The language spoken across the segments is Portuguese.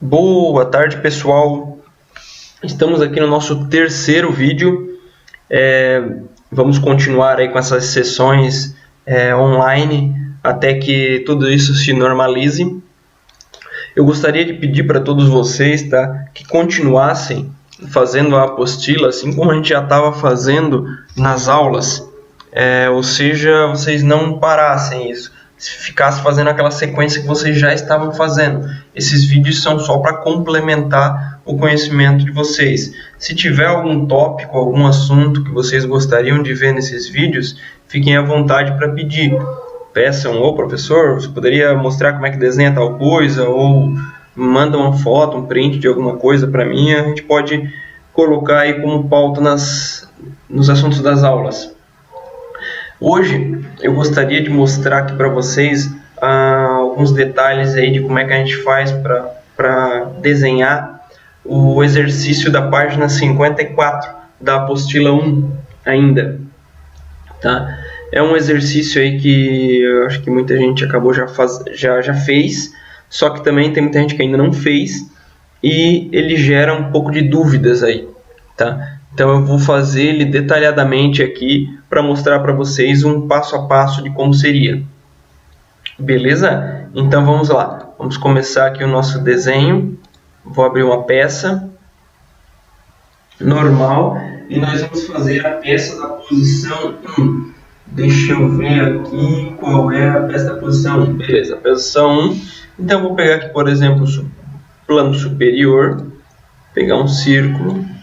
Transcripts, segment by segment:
Boa tarde, pessoal. Estamos aqui no nosso terceiro vídeo. Vamos continuar aí com essas sessões online até que tudo isso se normalize. Eu gostaria de pedir para todos vocês, tá, que continuassem fazendo a apostila, assim como a gente já estava fazendo nas aulas. Ou seja, vocês não parassem isso. Se ficasse fazendo aquela sequência que vocês já estavam fazendo. Esses vídeos são só para complementar o conhecimento de vocês. Se tiver algum tópico, algum assunto que vocês gostariam de ver nesses vídeos, fiquem à vontade para pedir. Peçam, ô professor, você poderia mostrar como é que desenha tal coisa, ou manda uma foto, um print de alguma coisa para mim, a gente pode colocar aí como pauta nos assuntos das aulas. Hoje eu gostaria de mostrar aqui para vocês alguns detalhes aí de como é que a gente faz para desenhar o exercício da página 54 da apostila 1 ainda, tá? É um exercício aí que eu acho que muita gente acabou já fez, só que também tem muita gente que ainda não fez e ele gera um pouco de dúvidas aí, tá? Então eu vou fazer ele detalhadamente aqui para mostrar para vocês um passo a passo de como seria. Beleza? Então vamos lá. Vamos começar aqui o nosso desenho. Vou abrir uma peça normal e nós vamos fazer a peça da posição 1. Deixa eu ver aqui qual é a peça da posição 1. Beleza, posição 1. Então eu vou pegar aqui, por exemplo, o plano superior, pegar um círculo.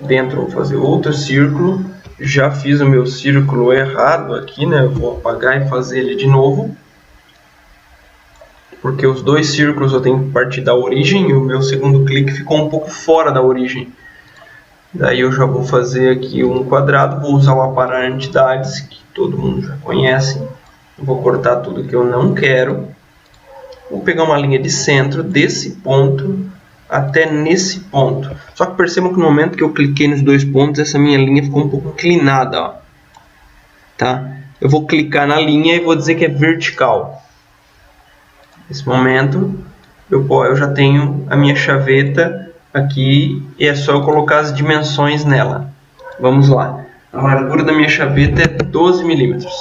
Dentro vou fazer outro círculo. Já fiz o meu círculo errado aqui, né? Eu vou apagar e fazer ele de novo. Porque os dois círculos eu tenho que partir da origem e o meu segundo clique ficou um pouco fora da origem. Daí eu já vou fazer aqui um quadrado, vou usar o aparar entidades, que todo mundo já conhece. Vou cortar tudo que eu não quero. Vou pegar uma linha de centro desse ponto até nesse ponto. Só que percebam que no momento que eu cliquei nos dois pontos, essa minha linha ficou um pouco inclinada, ó. Tá? Eu vou clicar na linha e vou dizer que é vertical. Nesse momento, eu já tenho a minha chaveta aqui e é só eu colocar as dimensões nela. Vamos lá. A largura da minha chaveta é 12 milímetros.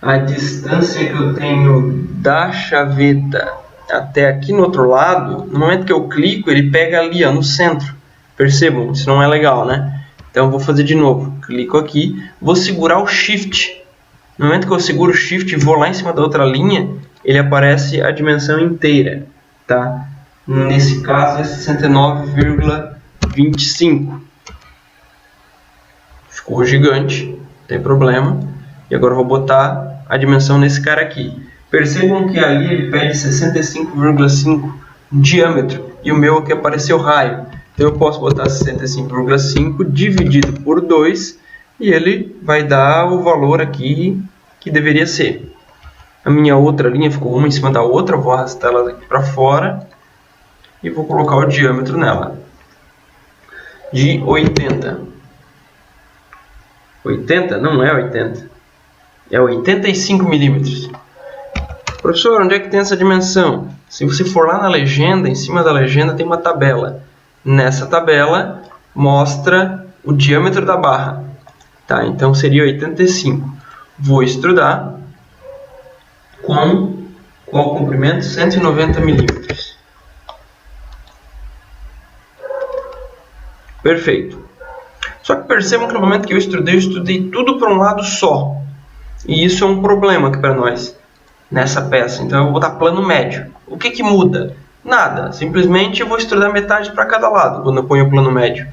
A distância que eu tenho da chaveta até aqui no outro lado, no momento que eu clico, ele pega ali, ó, no centro. Percebam, isso não é legal, né? Então eu vou fazer de novo. Clico aqui, vou segurar o Shift. No momento que eu seguro o Shift e vou lá em cima da outra linha, ele aparece a dimensão inteira, tá? Nesse caso é 69,25. Ficou gigante, não tem problema. E agora eu vou botar a dimensão nesse cara aqui. Percebam que ali ele pede 65,5 diâmetro e o meu aqui apareceu raio. Então eu posso botar 65,5 dividido por 2 e ele vai dar o valor aqui que deveria ser. A minha outra linha ficou uma em cima da outra, eu vou arrastar ela aqui para fora e vou colocar o diâmetro nela. De 80. 80? Não é 80. É 85 milímetros. Professor, onde é que tem essa dimensão? Se você for lá na legenda, em cima da legenda tem uma tabela. Nessa tabela mostra o diâmetro da barra. Tá? Então seria 85. Vou extrudar com qual comprimento? 190 milímetros. Perfeito. Só que percebam que no momento que eu estudei tudo para um lado só. E isso é um problema aqui para nós, nessa peça. Então eu vou botar plano médio. O que que muda? Nada. Simplesmente eu vou estudar metade para cada lado quando eu ponho o plano médio.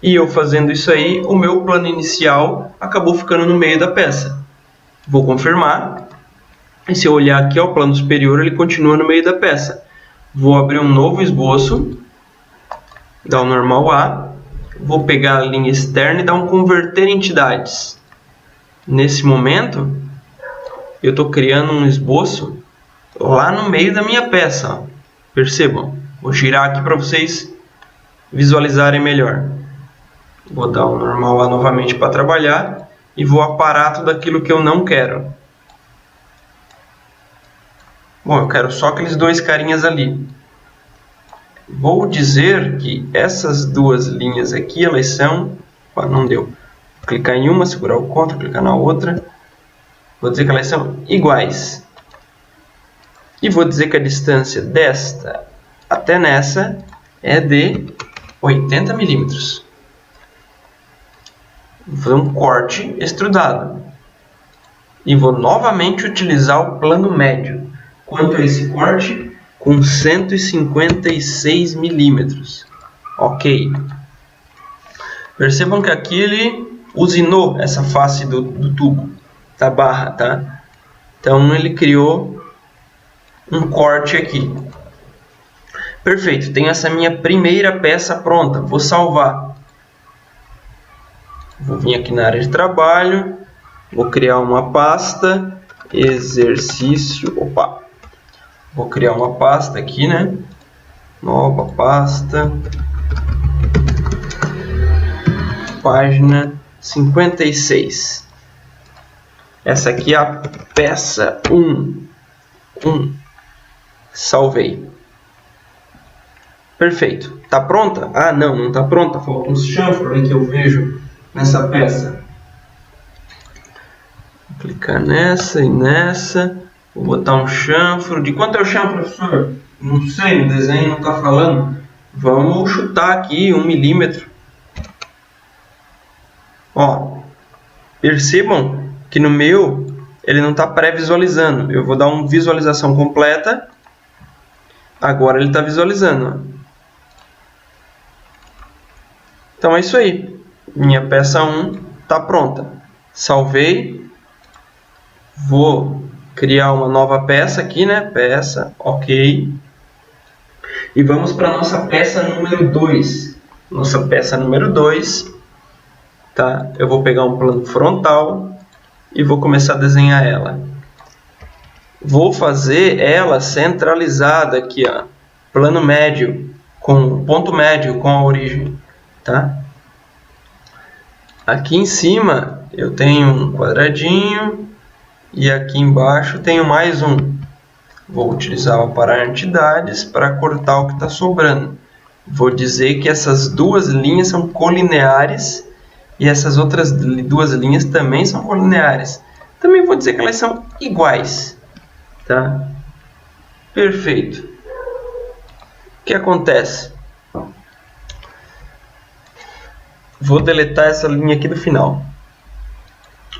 E eu fazendo isso aí, o meu plano inicial acabou ficando no meio da peça. Vou confirmar. E se eu olhar aqui, ó, o plano superior, ele continua no meio da peça. Vou abrir um novo esboço. Dar um normal A. Vou pegar a linha externa e dar um converter entidades. Nesse momento, eu estou criando um esboço lá no meio da minha peça. Ó. Percebam. Vou girar aqui para vocês visualizarem melhor. Vou dar um normal A novamente para trabalhar. E vou aparar tudo aquilo que eu não quero. Bom, eu quero só aqueles dois carinhas ali. Vou dizer que essas duas linhas aqui, elas são... Opa, não deu. Vou clicar em uma, segurar o Ctrl, clicar na outra. Vou dizer que elas são iguais. E vou dizer que a distância desta até nessa é de 80 milímetros. Vou fazer um corte extrudado. E vou novamente utilizar o plano médio. Quanto é esse corte? Com 156 milímetros. Ok. Percebam que aqui ele usinou essa face do tubo, da barra, tá? Então ele criou um corte aqui. Perfeito, tenho essa minha primeira peça pronta. Vou salvar. Vou vir aqui na área de trabalho. Vou criar uma pasta. Exercício. Opa! Vou criar uma pasta aqui, né? Nova pasta. Página 56. Essa aqui é a peça 1. Salvei. Perfeito. Tá pronta? Ah, não tá pronta. Faltam uns chanfros aí que eu vejo nessa peça. Vou clicar nessa e nessa. Vou botar um chanfro. De quanto é o chanfro, professor? Não sei, no desenho não está falando. Vamos chutar aqui 1 milímetro. Ó, percebam que no meu ele não está pré-visualizando. Eu vou dar uma visualização completa. Agora ele está visualizando. Então é isso aí. Minha peça 1 está pronta. Salvei. Vou criar uma nova peça aqui, né? Peça, ok. E vamos para a nossa peça número 2. Nossa peça número 2, tá? Eu vou pegar um plano frontal e vou começar a desenhar ela. Vou fazer ela centralizada aqui, ó. Plano médio, com ponto médio com a origem, tá? Aqui em cima eu tenho um quadradinho. E aqui embaixo tenho mais um. Vou utilizar o aparar entidades para cortar o que está sobrando. Vou dizer que essas duas linhas são colineares. E essas outras duas linhas também são colineares. Também vou dizer que elas são iguais. Tá? Perfeito. O que acontece? Vou deletar essa linha aqui do final.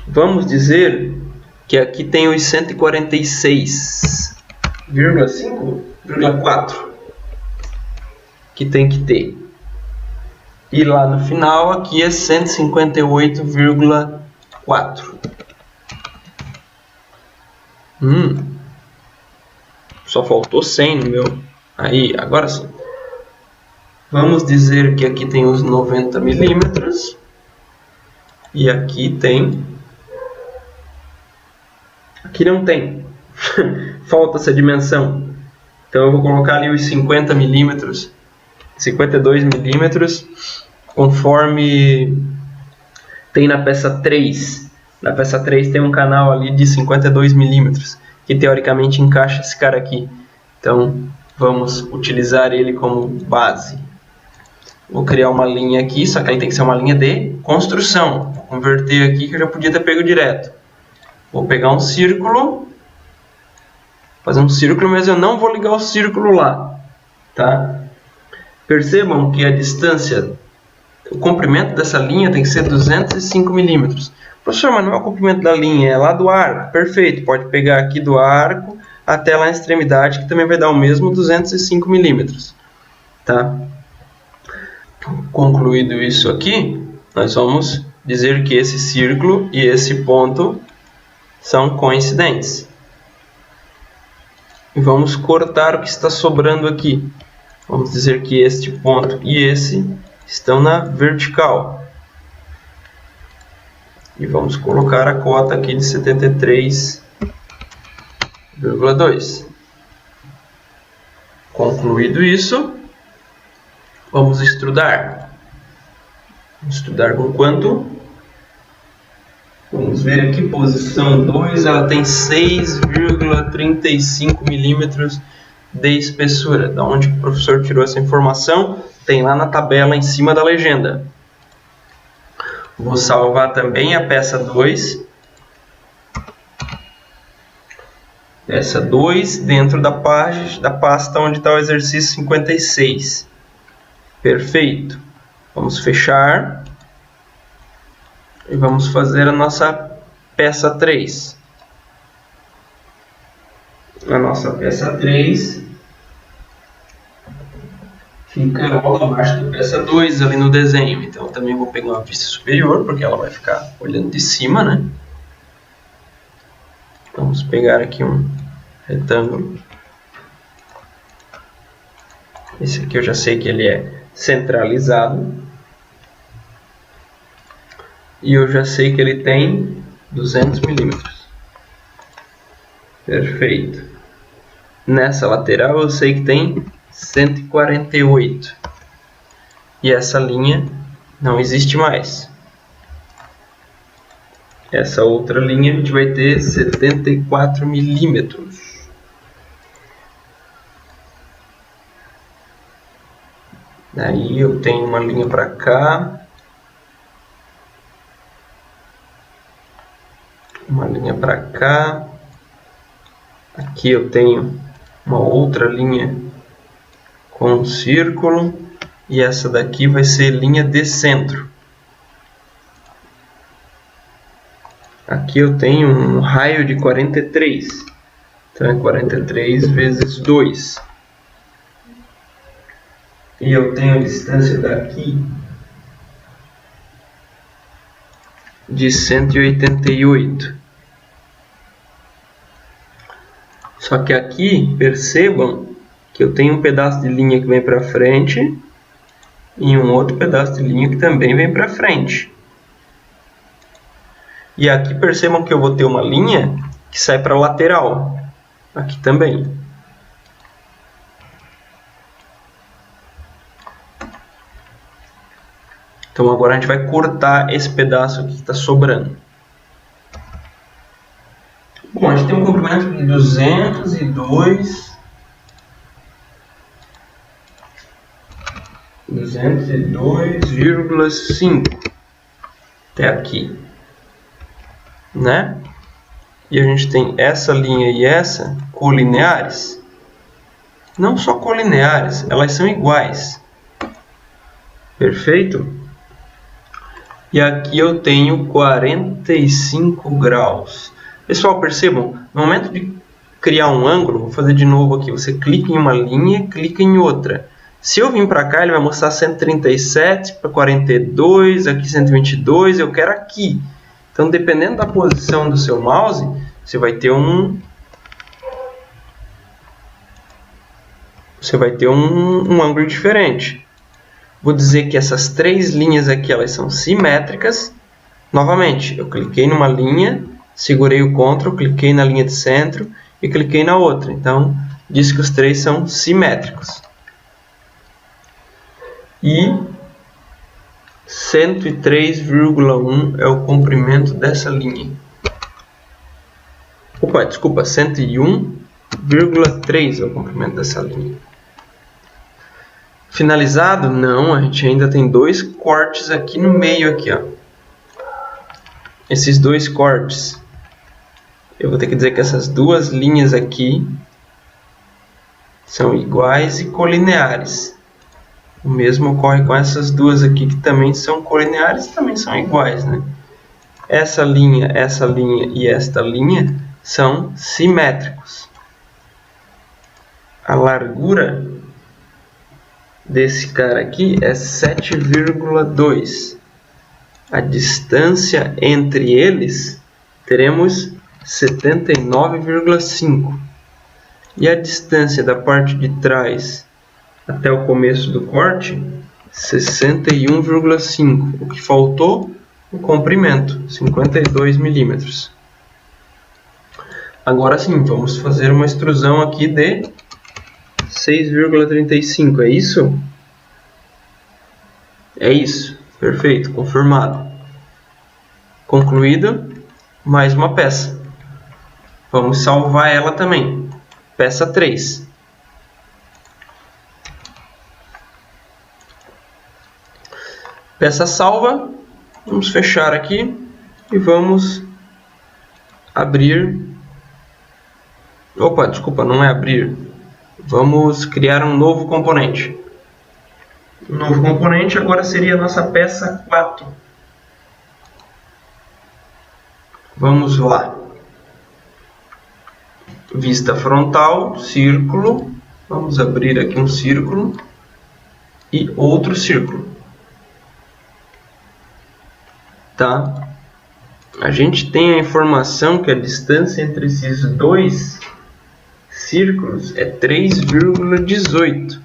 Vamos dizer que aqui tem os 146,5,4 que tem que ter. E lá no final aqui é 158,4. Só faltou 100 no meu. Aí, agora sim. Vamos dizer que aqui tem os 90 milímetros. E aqui tem... Aqui não tem. Falta essa dimensão. Então eu vou colocar ali os 50 milímetros, 52 milímetros, conforme tem na peça 3. Na peça 3 tem um canal ali de 52 milímetros, que teoricamente encaixa esse cara aqui. Então vamos utilizar ele como base. Vou criar uma linha aqui, só que aí tem que ser uma linha de construção. Vou converter aqui que eu já podia ter pego direto. Vou pegar um círculo, fazer um círculo, mas eu não vou ligar o círculo lá, tá? Percebam que a distância, o comprimento dessa linha tem que ser 205 milímetros. Professor, mas não é o comprimento da linha, é lá do arco. Perfeito, pode pegar aqui do arco até lá na extremidade, que também vai dar o mesmo 205 milímetros, tá? Concluído isso aqui, nós vamos dizer que esse círculo e esse ponto são coincidentes. E vamos cortar o que está sobrando aqui. Vamos dizer que este ponto e esse estão na vertical. E vamos colocar a cota aqui de 73,2. Concluído isso, vamos extrudar. Vamos extrudar com quanto? Vamos ver aqui, posição 2, ela tem 6,35 milímetros de espessura. Da onde o professor tirou essa informação? Tem lá na tabela em cima da legenda. Vou salvar também a peça 2. Peça 2 dentro da pasta onde está o exercício 56. Perfeito. Vamos fechar. E vamos fazer a nossa peça 3. A nossa peça 3 fica logo abaixo da peça 2 ali no desenho. Então também vou pegar uma vista superior, porque ela vai ficar olhando de cima, né? Vamos pegar aqui um retângulo. Esse aqui eu já sei que ele é centralizado. E eu já sei que ele tem 200 milímetros. Perfeito. Nessa lateral eu sei que tem 148. E essa linha não existe mais. Essa outra linha a gente vai ter 74 milímetros. Daí eu tenho uma linha para cá. Uma linha para cá. Aqui eu tenho uma outra linha com um círculo. E essa daqui vai ser linha de centro. Aqui eu tenho um raio de 43. Então é 43 vezes 2. E eu tenho a distância daqui de 188. Só que aqui, percebam que eu tenho um pedaço de linha que vem para frente e um outro pedaço de linha que também vem para frente. E aqui percebam que eu vou ter uma linha que sai para a lateral. Aqui também. Então agora a gente vai cortar esse pedaço aqui que está sobrando. Bom, a gente tem um comprimento de 202,5 até aqui, né? E a gente tem essa linha e essa colineares. Não só colineares, elas são iguais. Perfeito? E aqui eu tenho 45 graus. Pessoal, percebam, no momento de criar um ângulo, vou fazer de novo aqui, você clica em uma linha, clica em outra. Se eu vir para cá, ele vai mostrar 137 para 42, aqui 122, eu quero aqui. Então, dependendo da posição do seu mouse, você vai ter um ângulo diferente. Vou dizer que essas três linhas aqui elas são simétricas. Novamente, eu cliquei numa linha, segurei o Ctrl, cliquei na linha de centro e cliquei na outra. Então, diz que os três são simétricos. E 103,1 é o comprimento dessa linha. Opa, desculpa, 101,3 é o comprimento dessa linha. Finalizado? Não, a gente ainda tem dois cortes aqui no meio aqui, ó. Esses dois cortes, eu vou ter que dizer que essas duas linhas aqui são iguais e colineares. O mesmo ocorre com essas duas aqui que também são colineares e também são iguais, né? Essa linha e esta linha são simétricos. A largura desse cara aqui é 7,2. A distância entre eles teremos 79,5. E a distância da parte de trás até o começo do corte, 61,5. O que faltou? O comprimento, 52 milímetros. Agora sim, vamos fazer uma extrusão aqui de 6,35, é isso? É isso, perfeito, confirmado. Concluído. mais uma peça. Vamos salvar ela também. Peça 3. Peça salva. Vamos fechar aqui e vamos abrir. Opa, desculpa, não é abrir. Vamos criar um novo componente. O novo componente agora seria a nossa peça 4. Vamos lá. Vista frontal, círculo. Vamos abrir aqui um círculo e outro círculo. Tá? A gente tem a informação que a distância entre esses dois círculos é 3,18.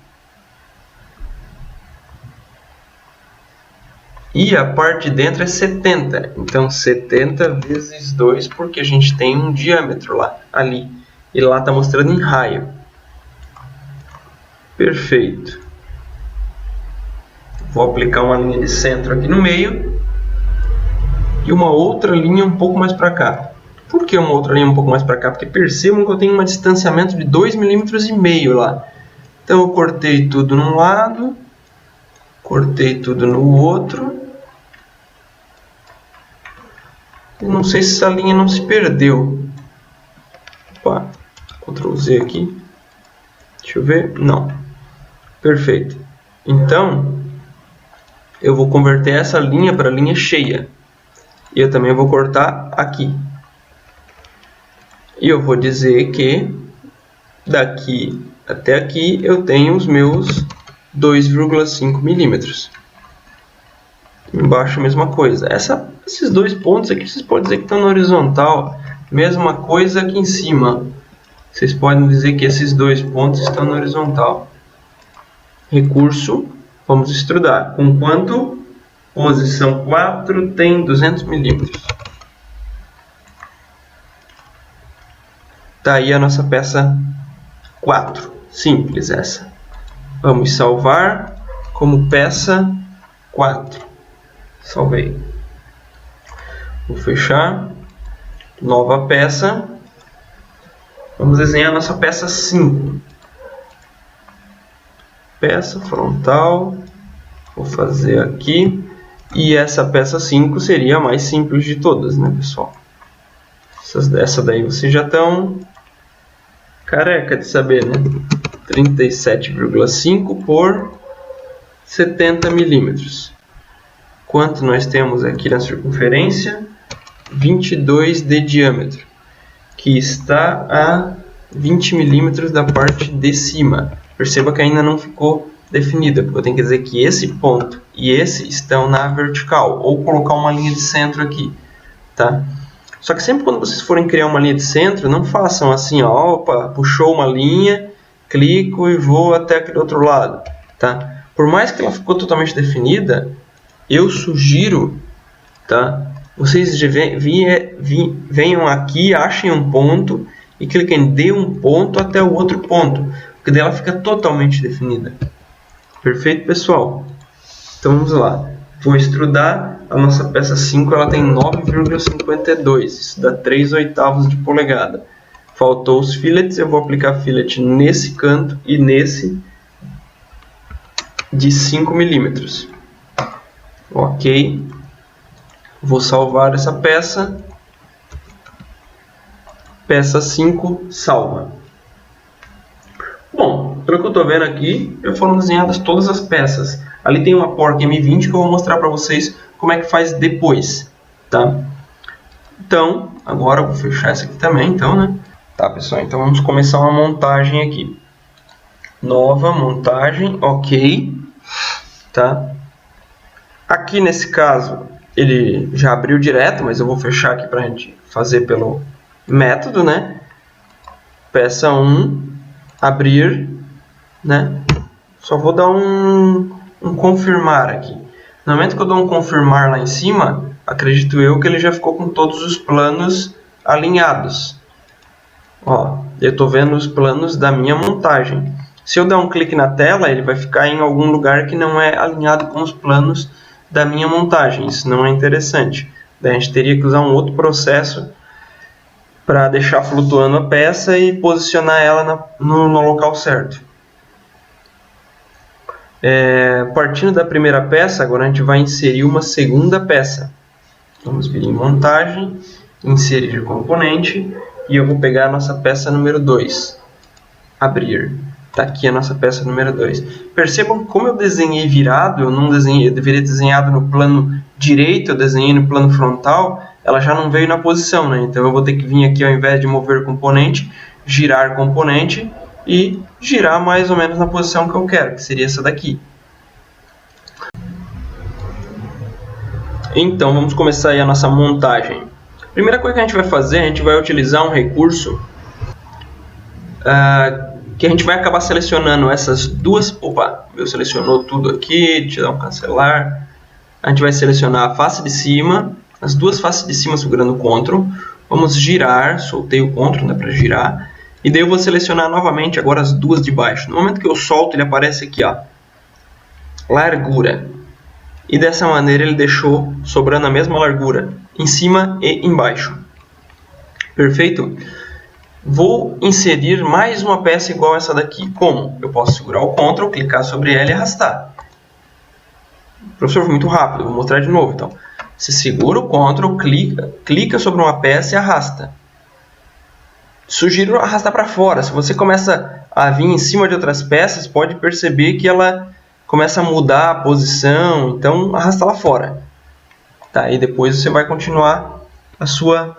E a parte de dentro é 70. Então 70 vezes 2, porque a gente tem um diâmetro lá, ali. E lá está mostrando em raio. Perfeito. Vou aplicar uma linha de centro aqui no meio. E uma outra linha um pouco mais para cá. Por que uma outra linha um pouco mais para cá? Porque percebam que eu tenho um distanciamento de 2,5 mm lá. Então eu cortei tudo num lado. Cortei tudo no outro. Eu não sei se essa linha não se perdeu. Opa, Ctrl Z aqui. Deixa eu ver. Não. Perfeito. Então, eu vou converter essa linha para linha cheia. E eu também vou cortar aqui. E eu vou dizer que daqui até aqui eu tenho os meus 2,5 milímetros. Embaixo a mesma coisa. Esses dois pontos aqui vocês podem dizer que estão na horizontal. Mesma coisa aqui em cima. Vocês podem dizer que esses dois pontos estão na horizontal. Recurso, vamos estudar. Com quanto? Posição 4 tem 200 milímetros. Tá aí a nossa peça 4. Simples essa. Vamos salvar como peça 4. Salvei. Vou fechar. Nova peça. Vamos desenhar a nossa peça 5. Peça frontal. Vou fazer aqui. E essa peça 5 seria a mais simples de todas, né, pessoal? Essa daí vocês já estão careca de saber, né? 37,5 por 70 milímetros. Quanto nós temos aqui na circunferência? 22 de diâmetro, que está a 20 milímetros da parte de cima. Perceba que ainda não ficou definida, porque eu tenho que dizer que esse ponto e esse estão na vertical, ou colocar uma linha de centro aqui, tá? Só que sempre quando vocês forem criar uma linha de centro, não façam assim, ó, opa, puxou uma linha, clico e vou até aquele outro lado, tá? Por mais que ela ficou totalmente definida, eu sugiro, tá? Vocês venham aqui, achem um ponto e cliquem de um ponto até o outro ponto, porque daí ela fica totalmente definida. Perfeito, pessoal? Então vamos lá. Vou extrudar. A nossa peça 5 ela tem 9,52. Isso dá 3/8 de polegada. Faltou os fillets. Eu vou aplicar fillet nesse canto e nesse de 5 milímetros. Ok. Vou salvar essa peça. Peça 5 salva. Bom, pelo que eu estou vendo aqui, já foram desenhadas todas as peças. Ali tem uma porca M20 que eu vou mostrar para vocês como é que faz depois, tá? Então, agora eu vou fechar essa aqui também, então, né? Tá, pessoal, então vamos começar uma montagem aqui. Nova montagem, ok, tá? Aqui nesse caso, ele já abriu direto, mas eu vou fechar aqui para a gente fazer pelo método, né? Peça 1. Abrir, né? Só vou dar um confirmar aqui. No momento que eu dou um confirmar lá em cima, acredito eu que ele já ficou com todos os planos alinhados. Ó, eu estou vendo os planos da minha montagem. Se eu der um clique na tela, ele vai ficar em algum lugar que não é alinhado com os planos da minha montagem. Isso não é interessante. Daí a gente teria que usar um outro processo para deixar flutuando a peça e posicionar ela no local certo. Partindo da primeira peça, agora a gente vai inserir uma segunda peça. Vamos vir em montagem, inserir componente, e eu vou pegar a nossa peça número 2. Abrir. Está aqui a nossa peça número 2. Percebam que como eu desenhei virado, eu deveria ter desenhado no plano direito, eu desenhei no plano frontal, ela já não veio na posição, né? Então eu vou ter que vir aqui, ao invés de mover componente, girar componente e girar mais ou menos na posição que eu quero, que seria essa daqui. Então vamos começar aí a nossa montagem. Primeira coisa que a gente vai fazer, a gente vai utilizar um recurso que a gente vai acabar selecionando essas duas... Opa, eu selecionou tudo aqui, deixa eu dar um cancelar. A gente vai selecionar a face de cima, as duas faces de cima segurando o CTRL. Vamos girar, soltei o CTRL, né, para girar. E daí eu vou selecionar novamente agora as duas de baixo. No momento que eu solto, ele aparece aqui, ó, largura. E dessa maneira ele deixou sobrando a mesma largura em cima e embaixo. Perfeito? Vou inserir mais uma peça igual essa daqui. Como? Eu posso segurar o CTRL, clicar sobre ela e arrastar. Professor, foi muito rápido, vou mostrar de novo. Então, você segura o CTRL, clica sobre uma peça e arrasta. Sugiro arrastar para fora. Se você começa a vir em cima de outras peças, pode perceber que ela começa a mudar a posição. Então, arrasta lá fora. Tá, e depois você vai continuar a sua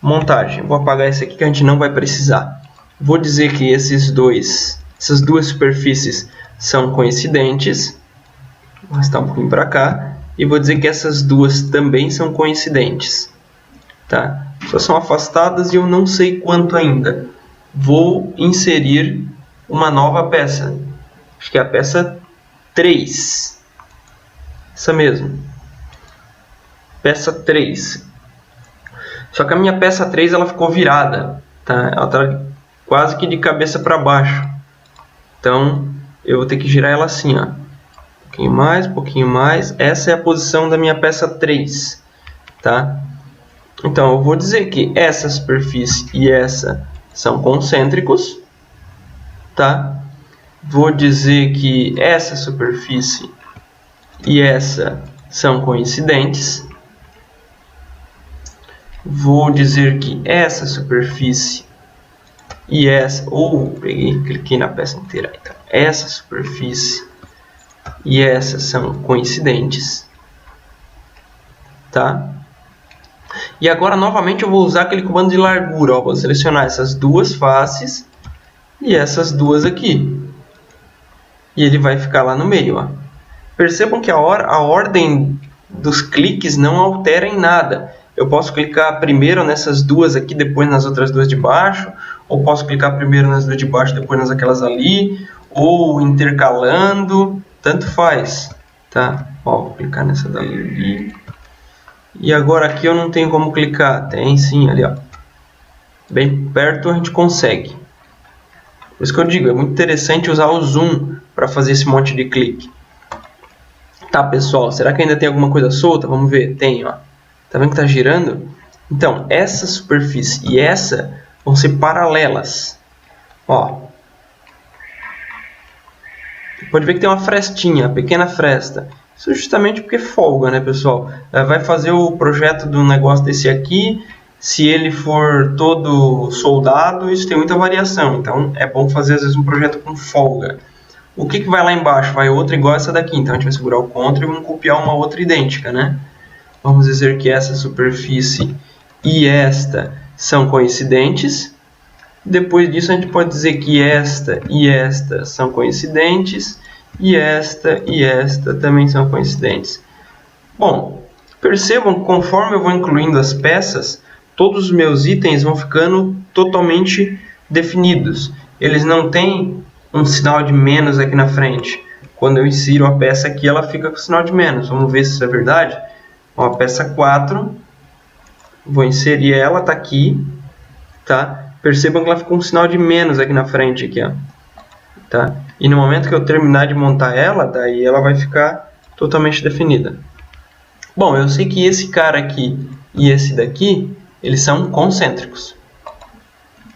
montagem. Vou apagar esse aqui que a gente não vai precisar. Vou dizer que essas duas superfícies são coincidentes. Vou arrastar um pouquinho para cá. E vou dizer que essas duas também são coincidentes. Tá? Só são afastadas e eu não sei quanto ainda. Vou inserir uma nova peça. Acho que é a peça 3. Essa mesmo. Peça 3. Só que a minha peça 3 ela ficou virada. Tá? Ela está quase que de cabeça para baixo. Então eu vou ter que girar ela assim, ó. Um pouquinho mais, um pouquinho mais. Essa é a posição da minha peça 3. Tá? Então eu vou dizer que essa superfície e essa são concêntricos. Tá? Vou dizer que essa superfície e essa são coincidentes. Vou dizer que essa superfície e essa... cliquei na peça inteira. Então, essa superfície e essa são coincidentes. Tá? E agora, novamente, eu vou usar aquele comando de largura. Ó, vou selecionar essas duas faces e essas duas aqui. E ele vai ficar lá no meio. Ó. Percebam que a ordem dos cliques não altera em nada. Eu posso clicar primeiro nessas duas aqui, depois nas outras duas de baixo. Ou posso clicar primeiro nas duas de baixo, depois nas aquelas ali. Ou intercalando. Tanto faz. Tá? Ó, vou clicar nessa dali. E agora aqui eu não tenho como clicar. Tem sim, ali, ó. Bem perto a gente consegue. Por isso que eu digo, é muito interessante usar o zoom para fazer esse monte de clique. Tá, pessoal, será que ainda tem alguma coisa solta? Vamos ver. Tem, ó. Tá vendo que tá girando? Então, essa superfície e essa vão ser paralelas. Ó. Pode ver que tem uma frestinha, uma pequena fresta. Isso justamente porque folga, né, pessoal? Vai fazer o projeto do negócio desse aqui. Se ele for todo soldado, isso tem muita variação. Então, é bom fazer, às vezes, um projeto com folga. O que vai lá embaixo? Vai outra igual essa daqui. Então, a gente vai segurar o CTRL e vamos copiar uma outra idêntica, né? Vamos dizer que essa superfície e esta são coincidentes. Depois disso, a gente pode dizer que esta e esta são coincidentes. E esta também são coincidentes. Bom, percebam que conforme eu vou incluindo as peças, todos os meus itens vão ficando totalmente definidos. Eles não têm um sinal de menos aqui na frente. Quando eu insiro a peça aqui, ela fica com sinal de menos. Vamos ver se isso é verdade. Ó, a peça 4, vou inserir ela, está aqui. Tá? Percebam que ela ficou com um sinal de menos aqui na frente. Aqui, ó. Tá? E no momento que eu terminar de montar ela, daí ela vai ficar totalmente definida. Bom, eu sei que esse cara aqui e esse daqui, eles são concêntricos.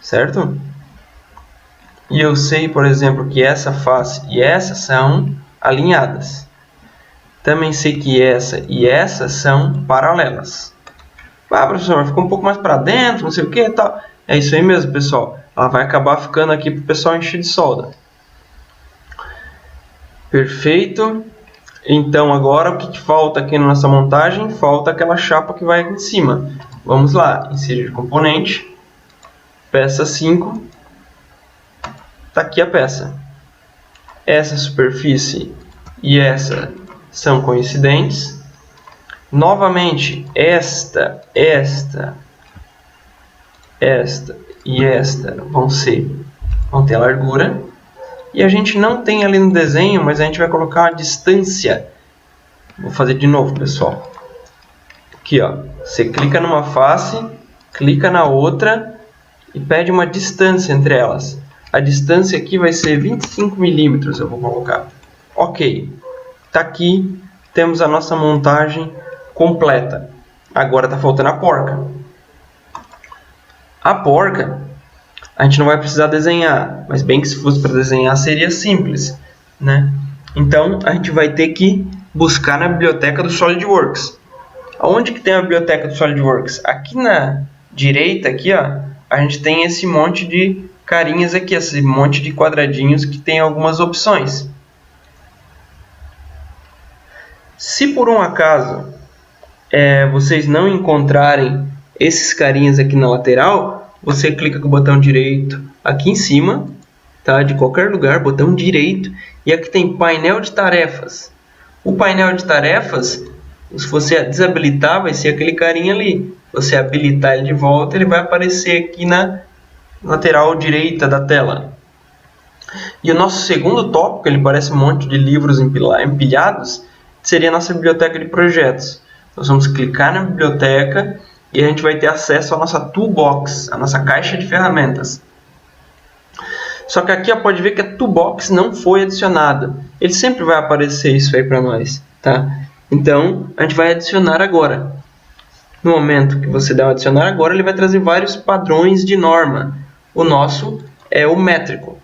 certo? E eu sei, por exemplo, que essa face e essa são alinhadas. Também sei que essa e essa são paralelas. Ah, professor, ficou um pouco mais para dentro, não sei o que e tal. É isso aí mesmo, pessoal. Ela vai acabar ficando aqui para o pessoal encher de solda. Perfeito. Então, agora o que falta aqui na nossa montagem? Falta aquela chapa que vai aqui em cima. Vamos lá. Inserir componente. Peça 5. Está aqui a peça. Essa superfície e essa são coincidentes. Novamente, esta e esta vão ter largura. E a gente não tem ali no desenho, mas a gente vai colocar uma distância. Vou fazer de novo, pessoal. Aqui, ó. Você clica numa face, clica na outra e pede uma distância entre elas. A distância aqui vai ser 25 milímetros, eu vou colocar. Ok. Tá aqui, temos a nossa montagem completa. Agora está faltando a porca. A porca, a gente não vai precisar desenhar, mas bem que se fosse para desenhar seria simples, né? Então, a gente vai ter que buscar na biblioteca do SolidWorks. Onde que tem a biblioteca do SolidWorks? Aqui na direita, aqui, ó, a gente tem esse monte de carinhas aqui, esse monte de quadradinhos que tem algumas opções. Se por um acaso vocês não encontrarem esses carinhas aqui na lateral, você clica com o botão direito aqui em cima, tá? De qualquer lugar, botão direito, e aqui tem painel de tarefas. O painel de tarefas, se você desabilitar, vai ser aquele carinha ali. Se você habilitar ele de volta, ele vai aparecer aqui na lateral direita da tela. E o nosso segundo tópico, ele parece um monte de livros empilhados, seria a nossa biblioteca de projetos. Nós vamos clicar na biblioteca e a gente vai ter acesso à nossa toolbox, a nossa caixa de ferramentas. Só que aqui pode ver que a toolbox não foi adicionada. Ele sempre vai aparecer isso aí para nós, tá? Então, a gente vai adicionar agora. No momento que você der o adicionar agora, ele vai trazer vários padrões de norma. O nosso é o métrico.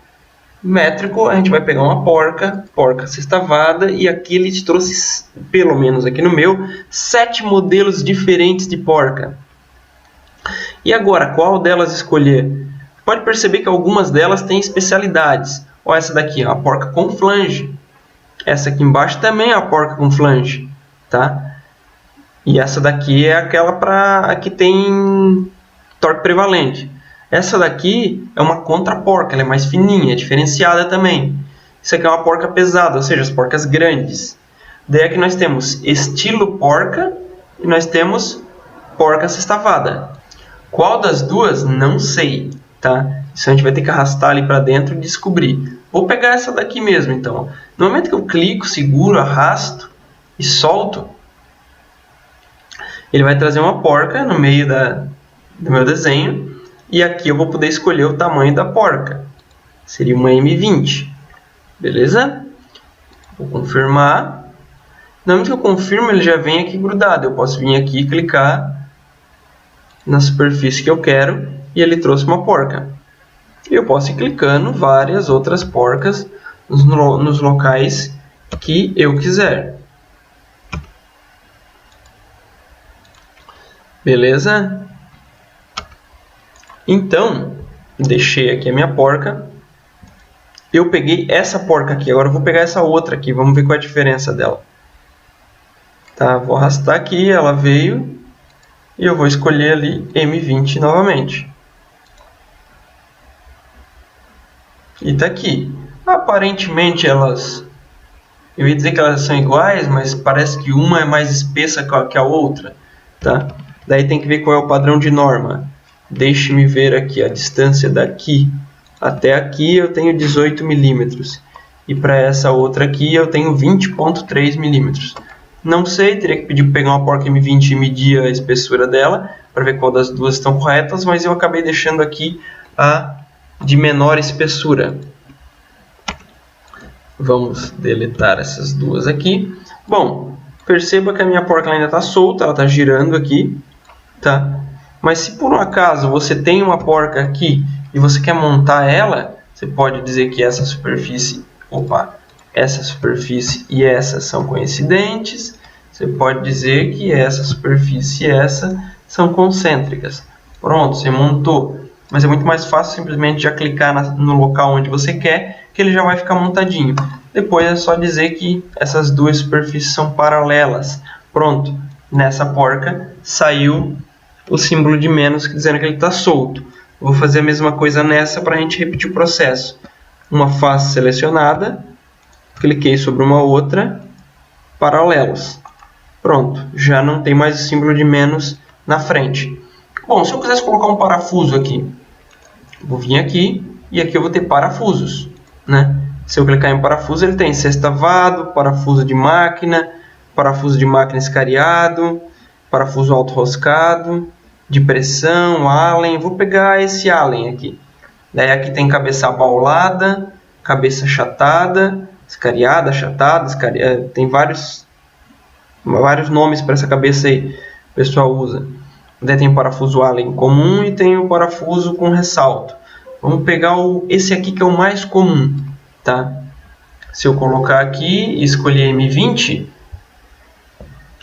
Métrico, a gente vai pegar uma porca sextavada, e aqui ele te trouxe, pelo menos aqui no meu, 7 modelos diferentes de porca. E agora, qual delas escolher? Pode perceber que algumas delas têm especialidades. Olha essa daqui, a porca com flange. Essa aqui embaixo também é a porca com flange, tá? E essa daqui é aquela para que tem torque prevalente. Essa daqui é uma contra-porca, ela é mais fininha, é diferenciada também. Isso aqui é uma porca pesada, ou seja, as porcas grandes. Daí aqui nós temos estilo porca e nós temos porca sextavada. Qual das duas? Não sei, tá? Isso a gente vai ter que arrastar ali para dentro e descobrir. Vou pegar essa daqui mesmo, então. No momento que eu clico, seguro, arrasto e solto, ele vai trazer uma porca no meio do meu desenho. E aqui eu vou poder escolher o tamanho da porca. Seria uma M20. Beleza? Vou confirmar. No momento que eu confirmo, ele já vem aqui grudado. Eu posso vir aqui e clicar na superfície que eu quero e ele trouxe uma porca. E eu posso ir clicando várias outras porcas nos locais que eu quiser. Beleza? Então, deixei aqui a minha porca. Eu peguei essa porca aqui. Agora eu vou pegar essa outra aqui. Vamos ver qual é a diferença dela. Tá, vou arrastar aqui. Ela veio. E eu vou escolher ali M20 novamente. E tá aqui. Aparentemente elas... Eu ia dizer que elas são iguais, mas parece que uma é mais espessa que a outra. Tá? Daí tem que ver qual é o padrão de norma. Deixe-me ver aqui a distância daqui até aqui, eu tenho 18 milímetros. E para essa outra aqui eu tenho 20,3 milímetros. Não sei, teria que pedir para pegar uma porca M20 e medir a espessura dela, para ver qual das duas estão corretas, mas eu acabei deixando aqui a de menor espessura. Vamos deletar essas duas aqui. Bom, perceba que a minha porca ainda está solta, ela está girando aqui, tá? Mas se por um acaso você tem uma porca aqui e você quer montar ela, você pode dizer que essa superfície e essa são coincidentes. Você pode dizer que essa superfície e essa são concêntricas. Pronto, você montou. Mas é muito mais fácil simplesmente já clicar no local onde você quer, que ele já vai ficar montadinho. Depois é só dizer que essas duas superfícies são paralelas. Pronto, nessa porca saiu o símbolo de menos dizendo que ele está solto. Vou fazer a mesma coisa nessa para a gente repetir o processo. Uma face selecionada, cliquei sobre uma outra, paralelos. Pronto, já não tem mais o símbolo de menos na frente. Bom, se eu quisesse colocar um parafuso aqui, vou vir aqui e aqui eu vou ter parafusos, né? Se eu clicar em parafuso, ele tem sextavado, parafuso de máquina escariado, parafuso auto-roscado, de pressão, Allen. Vou pegar esse Allen aqui. Daí aqui tem cabeça abaulada, cabeça achatada, escariada, achatada, escariada. Tem vários nomes para essa cabeça aí o pessoal usa. Daí tem o parafuso Allen comum e tem o parafuso com ressalto. Vamos pegar esse aqui que é o mais comum, tá? Se eu colocar aqui e escolher M20,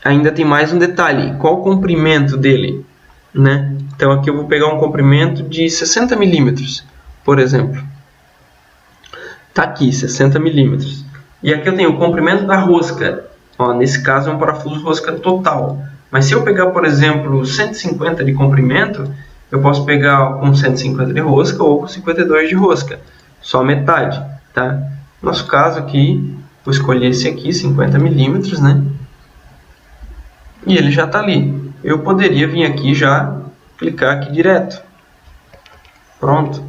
ainda tem mais um detalhe. Qual o comprimento dele, né? Então aqui eu vou pegar um comprimento de 60 milímetros, por exemplo. Tá aqui, 60 milímetros. E aqui eu tenho o comprimento da rosca. Ó, nesse caso é um parafuso rosca total. Mas se eu pegar, por exemplo, 150 de comprimento, eu posso pegar com 150 de rosca ou com 52 de rosca. Só metade, tá? No nosso caso aqui, vou escolher esse aqui, 50 milímetros, né? E ele já está ali. Eu poderia vir aqui já clicar aqui direto. Pronto.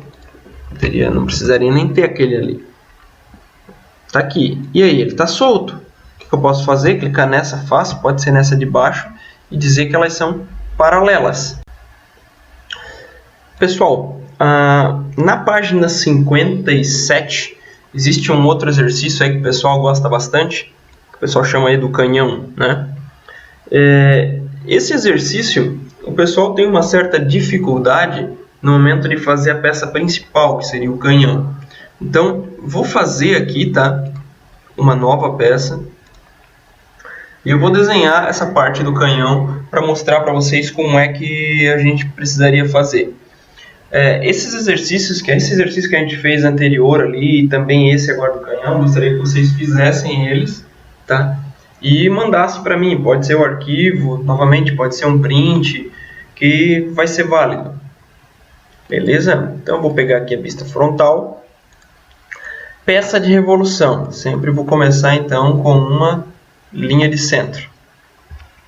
Não precisaria nem ter aquele ali. Está aqui. E aí, ele está solto. O que eu posso fazer? Clicar nessa face, pode ser nessa de baixo, e dizer que elas são paralelas. Pessoal, na página 57, existe um outro exercício aí que o pessoal gosta bastante, que o pessoal chama aí do canhão, né? Esse exercício, o pessoal tem uma certa dificuldade no momento de fazer a peça principal, que seria o canhão. Então, vou fazer aqui, tá? Uma nova peça. E eu vou desenhar essa parte do canhão para mostrar para vocês como é que a gente precisaria fazer. Esses exercícios, que é esse exercício que a gente fez anterior ali, e também esse agora do canhão, gostaria que vocês fizessem eles, tá? E mandassem para mim. Pode ser o arquivo, novamente, pode ser um print, que vai ser válido. Beleza? Então eu vou pegar aqui a vista frontal. Peça de revolução. Sempre vou começar então com uma linha de centro.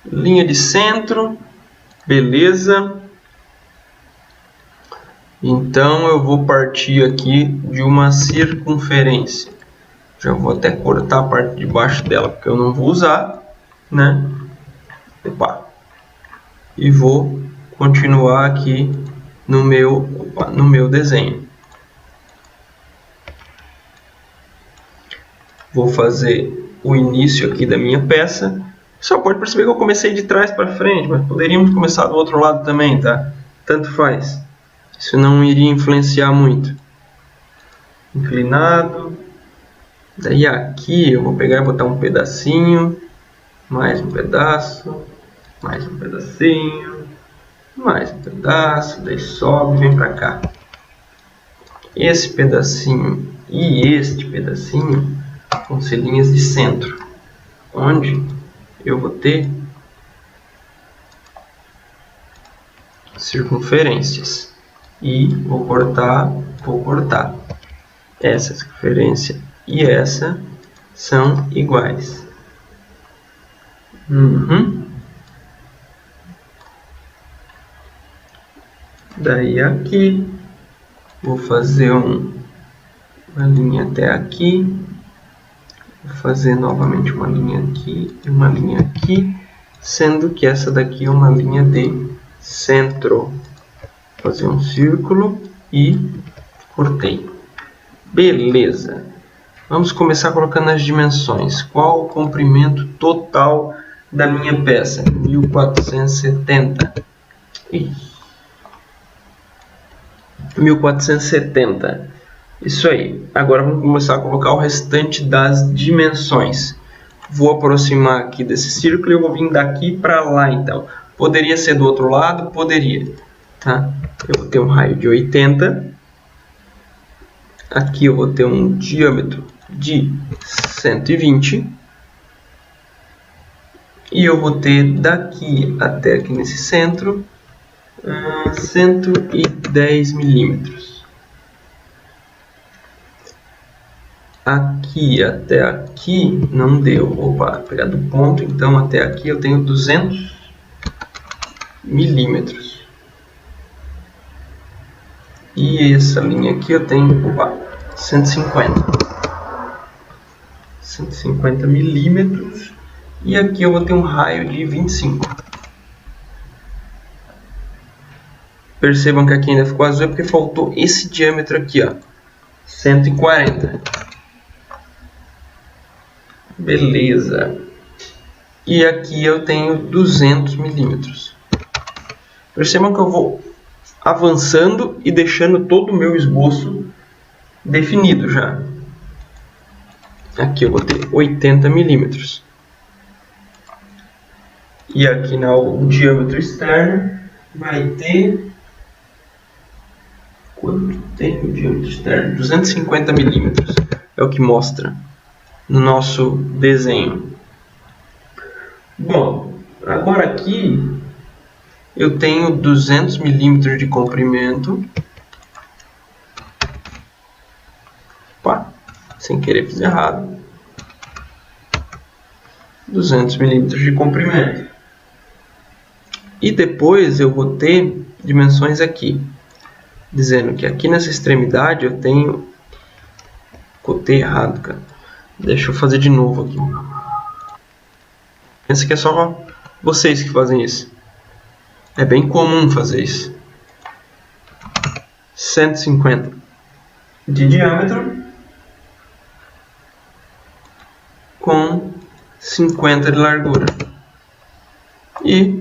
Linha de centro, beleza. Então eu vou partir aqui de uma circunferência. Já vou até cortar a parte de baixo dela, porque eu não vou usar, né? Opa. E vou continuar aqui no meu desenho. Vou fazer o início aqui da minha peça. Só pode perceber que eu comecei de trás para frente, mas poderíamos começar do outro lado também, tá? Tanto faz. Isso não iria influenciar muito. Inclinado. Daí aqui eu vou pegar e botar um pedacinho. Mais um pedaço. Mais um pedacinho. Mais um pedaço. Daí sobe e vem para cá. Esse pedacinho e este pedacinho vão ser linhas de centro, onde eu vou ter circunferências. E vou cortar. Essa circunferência e essa são iguais. Daí aqui, vou fazer uma linha até aqui. Vou fazer novamente uma linha aqui e uma linha aqui, sendo que essa daqui é uma linha de centro. Vou fazer um círculo e cortei. Beleza. Vamos começar colocando as dimensões. Qual o comprimento total da minha peça? 1470. 1470. Isso aí. Agora vamos começar a colocar o restante das dimensões. Vou aproximar aqui desse círculo e eu vou vir daqui para lá, então. Poderia ser do outro lado? Poderia. Tá? Eu vou ter um raio de 80. Aqui eu vou ter um diâmetro de 120. E eu vou ter daqui até aqui nesse centro 110 milímetros. Aqui até aqui não deu. Opa, vou pegar do ponto, então até aqui eu tenho 200 milímetros. E essa linha aqui eu tenho 150 milímetros. E aqui eu vou ter um raio de 25. Percebam que aqui ainda ficou azul porque faltou esse diâmetro aqui, ó, 140. Beleza. E aqui eu tenho 200 milímetros. Percebam que eu vou avançando e deixando todo o meu esboço definido já. Aqui eu vou ter 80 milímetros. E aqui no diâmetro externo vai ter... Quanto tem o diâmetro externo? 250 milímetros. É o que mostra no nosso desenho. Bom, agora aqui eu tenho 200 milímetros de comprimento. Opa, sem querer fiz errado. 200 milímetros de comprimento. E depois eu vou ter dimensões aqui, dizendo que aqui nessa extremidade eu tenho... Cotei errado, cara. Deixa eu fazer de novo aqui. Pensa que é só vocês que fazem isso. É bem comum fazer isso. 150 de diâmetro com 50 de largura. E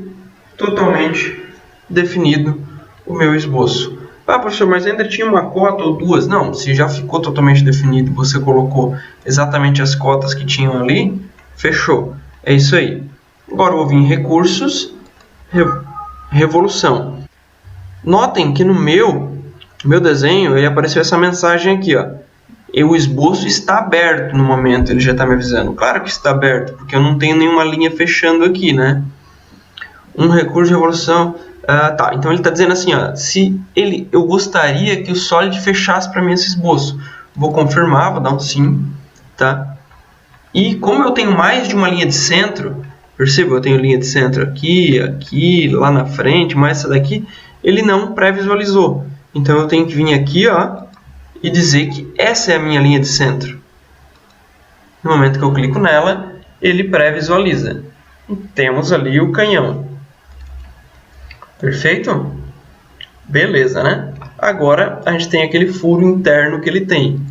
totalmente definido o meu esboço. Ah, professor, mas ainda tinha uma cota ou duas. Não, se já ficou totalmente definido, você colocou exatamente as cotas que tinham ali, fechou. É isso aí. Agora eu vou vir em recursos, revolução. Notem que no meu desenho ele apareceu essa mensagem aqui, ó. E o esboço está aberto no momento, ele já está me avisando. Claro que está aberto, porque eu não tenho nenhuma linha fechando aqui, né? Um recurso de revolução. Tá, então ele está dizendo assim, ó, eu gostaria que o Solid fechasse para mim esse esboço. Vou confirmar, vou dar um sim, tá? E como eu tenho mais de uma linha de centro, perceba, eu tenho linha de centro aqui, aqui, lá na frente, mais essa daqui, ele não pré-visualizou. Então eu tenho que vir aqui, ó, e dizer que essa é a minha linha de centro. No momento que eu clico nela, ele pré-visualiza. E temos ali o canhão. Perfeito? Beleza, né? Agora a gente tem aquele furo interno que ele tem.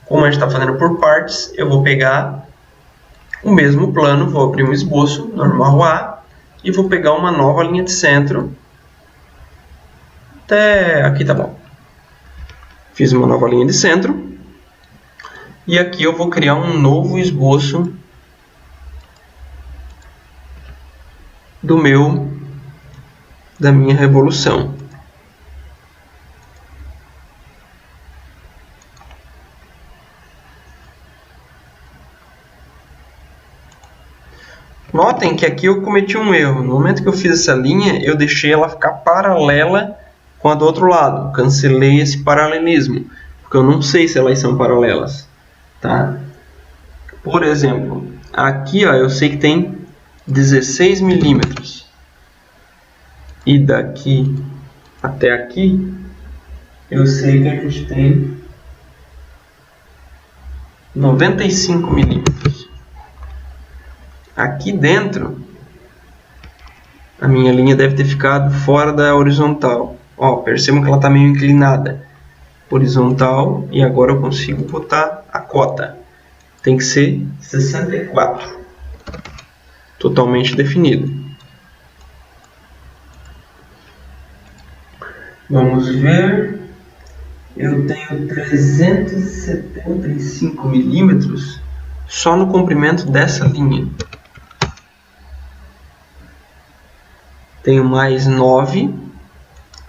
Como a gente está fazendo por partes, eu vou pegar o mesmo plano, vou abrir um esboço, normal A, e vou pegar uma nova linha de centro. Até aqui tá bom. Fiz uma nova linha de centro. E aqui eu vou criar um novo esboço da minha revolução. Notem que aqui eu cometi um erro. No momento que eu fiz essa linha, eu deixei ela ficar paralela com a do outro lado. Cancelei esse paralelismo, porque eu não sei se elas são paralelas. Tá? Por exemplo, aqui ó, eu sei que tem 16 milímetros. E daqui até aqui, eu sei que a gente tem 95 milímetros. Aqui dentro, a minha linha deve ter ficado fora da horizontal. Ó, percebam que ela está meio inclinada. Horizontal, e agora eu consigo botar a cota. Tem que ser 64. Totalmente definido. Vamos ver. eu tenho 375 milímetros só no comprimento dessa linha. Tenho mais 9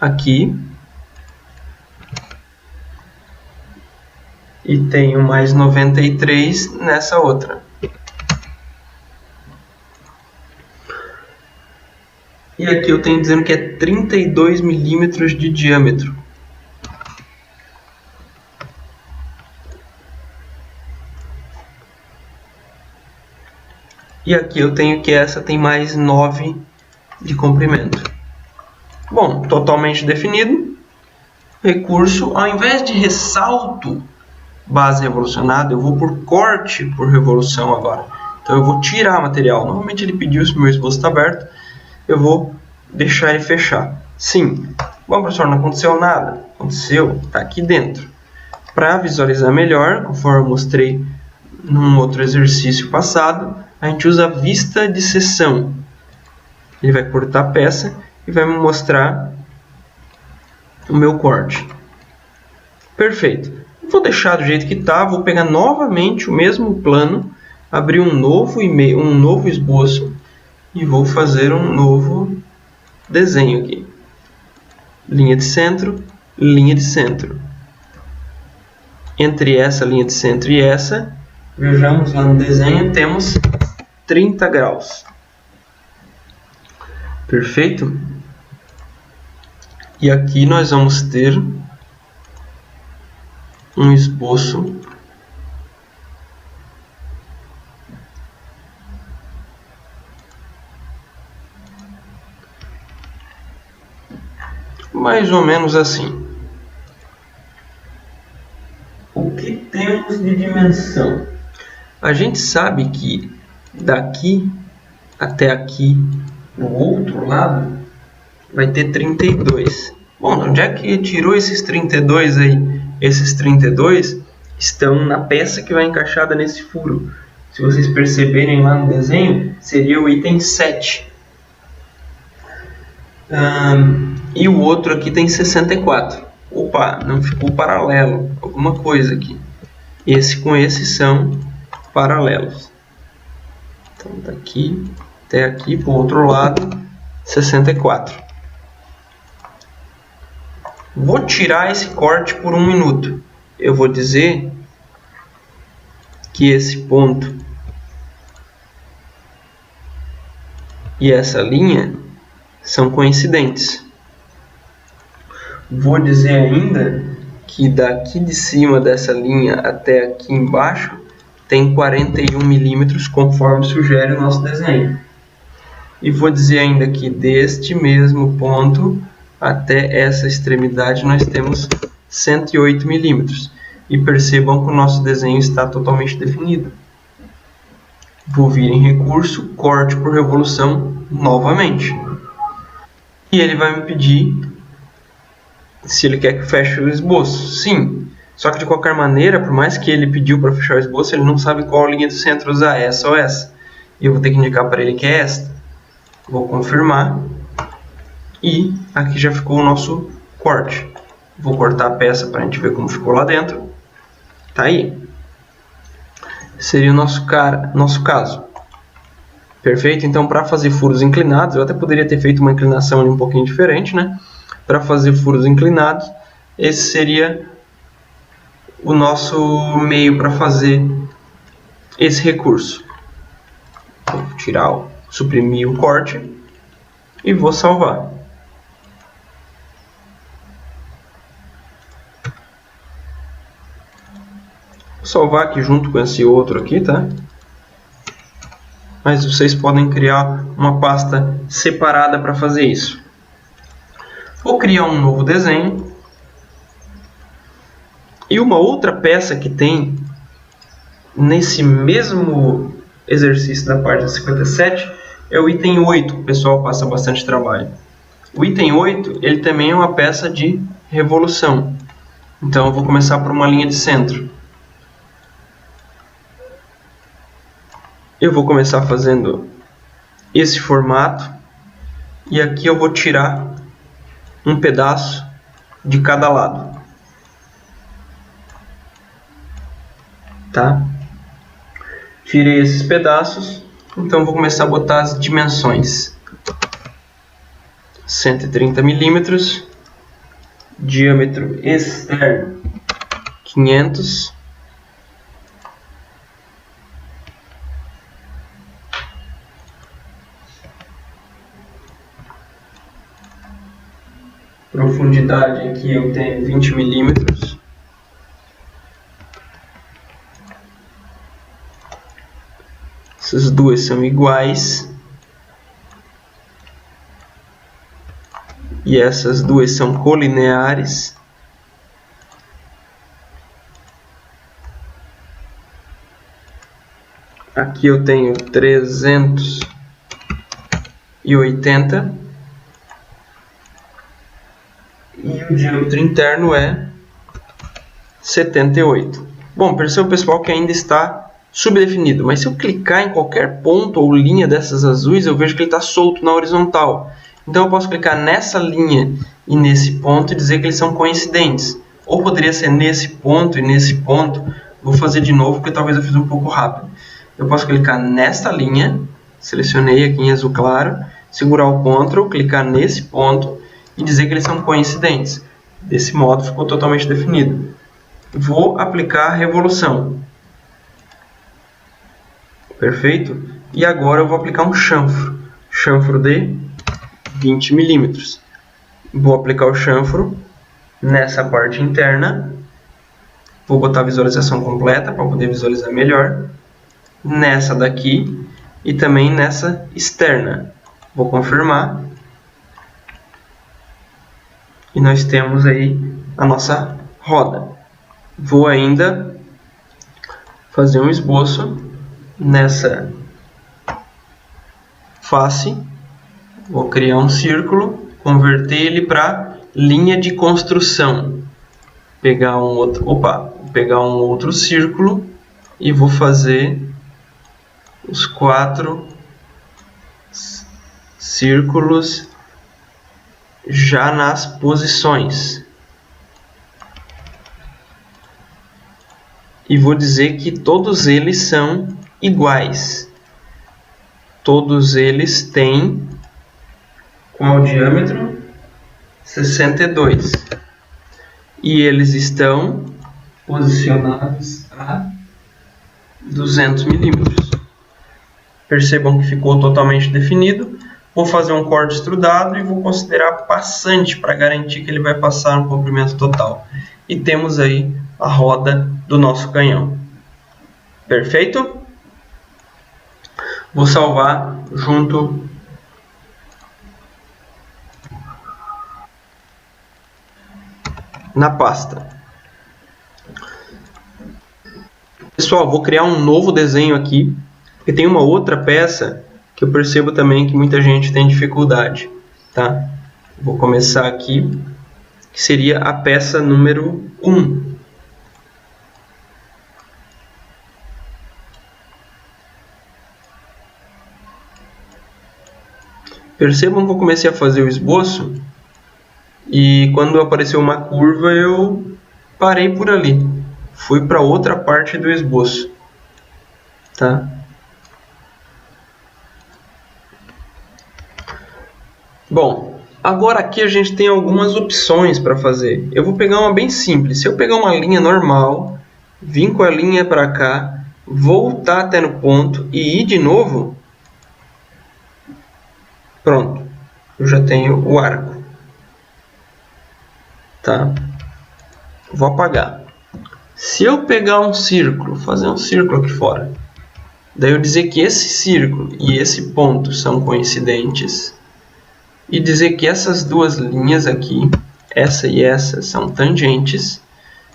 aqui. E tenho mais 93 nessa outra. E aqui eu tenho dizendo que é 32 milímetros de diâmetro. E aqui eu tenho que essa tem mais 9 de comprimento. Bom, totalmente definido. Recurso, ao invés de ressalto base revolucionada, eu vou por corte por revolução agora. Então eu vou tirar material. Normalmente ele pediu se o meu esboço está aberto. Eu vou deixar ele fechar. Sim. Bom, professor, não aconteceu nada. Aconteceu, está aqui dentro. Para visualizar melhor, conforme eu mostrei num outro exercício passado, a gente usa a vista de seção. Ele vai cortar a peça e vai me mostrar o meu corte. Perfeito. Vou deixar do jeito que está, vou pegar novamente o mesmo plano, abrir um novo esboço e vou fazer um novo desenho aqui. Linha de centro, linha de centro. Entre essa linha de centro e essa, vejamos lá no desenho, temos 30 graus. Perfeito? E aqui nós vamos ter um esboço mais ou menos assim. O que temos de dimensão? A gente sabe que daqui até aqui, do outro lado, vai ter 32. Bom, onde é que tirou esses 32 aí? Esses 32 estão na peça que vai encaixada nesse furo. Se vocês perceberem lá no desenho, seria o item 7. E o outro aqui tem 64. Opa, não ficou paralelo. Alguma coisa aqui. Esse com esse são paralelos. Então, daqui até aqui, para o outro lado, 64. Vou tirar esse corte por 1 minuto. Eu vou dizer que esse ponto e essa linha são coincidentes. Vou dizer ainda que daqui de cima dessa linha até aqui embaixo tem 41 milímetros, conforme sugere o nosso desenho. E vou dizer ainda que deste mesmo ponto até essa extremidade nós temos 108 milímetros. E percebam que o nosso desenho está totalmente definido. Vou vir em recurso, corte por revolução novamente. E ele vai me pedir se ele quer que feche o esboço. Sim, só que de qualquer maneira, por mais que ele pediu para fechar o esboço, ele não sabe qual linha do centro usar, essa ou essa. E eu vou ter que indicar para ele que é esta. Vou confirmar. E aqui já ficou o nosso corte. Vou cortar a peça para a gente ver como ficou lá dentro. Tá aí. Seria o nosso caso. Perfeito? Então, para fazer furos inclinados, eu até poderia ter feito uma inclinação ali um pouquinho diferente, né? Para fazer furos inclinados, esse seria o nosso meio para fazer esse recurso. Vou tirar, suprimir o corte e vou salvar. Vou salvar aqui junto com esse outro aqui, tá? Mas vocês podem criar uma pasta separada para fazer isso. Vou criar um novo desenho. E uma outra peça que tem nesse mesmo exercício da página 57 é o item 8, que o pessoal passa bastante trabalho. O item 8 ele também é uma peça de revolução. Então eu vou começar por uma linha de centro. Eu vou começar fazendo esse formato. E aqui eu vou tirar um pedaço de cada lado. tá? Tirei esses pedaços, então vou começar a botar as dimensões. 130 milímetros, diâmetro externo 500, profundidade aqui eu tenho 20 milímetros. Essas duas são iguais. E essas duas são colineares. Aqui eu tenho 380. E o diâmetro interno é 78. Bom, perceba, pessoal, que ainda está subdefinido, mas se eu clicar em qualquer ponto ou linha dessas azuis, eu vejo que ele está solto na horizontal. Então eu posso clicar nessa linha e nesse ponto e dizer que eles são coincidentes. Ou poderia ser nesse ponto e nesse ponto. Vou fazer de novo porque talvez eu fiz um pouco rápido. Eu posso clicar nesta linha, selecionei aqui em azul claro, segurar o Ctrl, clicar nesse ponto e dizer que eles são coincidentes. Desse modo ficou totalmente definido. Vou aplicar a revolução. Perfeito? E agora eu vou aplicar um chanfro. Chanfro de 20 milímetros. Vou aplicar o chanfro nessa parte interna. Vou botar a visualização completa para poder visualizar melhor. Nessa daqui e também nessa externa. Vou confirmar. E nós temos aí a nossa roda. Vou ainda fazer um esboço nessa face. Vou criar um círculo, converter ele para linha de construção. Pegar um outro círculo e vou fazer os 4 círculos já nas posições. E vou dizer que todos eles são iguais. Todos eles têm qual diâmetro? 62. E eles estão posicionados a 200 milímetros. Percebam que ficou totalmente definido. Vou fazer um corte extrudado e vou considerar passante para garantir que ele vai passar no comprimento total. E temos aí a roda do nosso canhão. Perfeito? Vou salvar junto na pasta. Pessoal, vou criar um novo desenho aqui, porque tem uma outra peça que eu percebo também que muita gente tem dificuldade, tá? Vou começar aqui, que seria a peça número 1. Percebam que eu comecei a fazer o esboço e quando apareceu uma curva eu parei por ali. Fui para outra parte do esboço, tá? Bom, agora aqui a gente tem algumas opções para fazer. Eu vou pegar uma bem simples. Se eu pegar uma linha normal, vir com a linha para cá, voltar até no ponto e ir de novo, pronto, eu já tenho o arco, tá? Vou apagar. Se eu pegar um círculo, fazer um círculo aqui fora, daí eu dizer que esse círculo e esse ponto são coincidentes, e dizer que essas duas linhas aqui, essa e essa, são tangentes,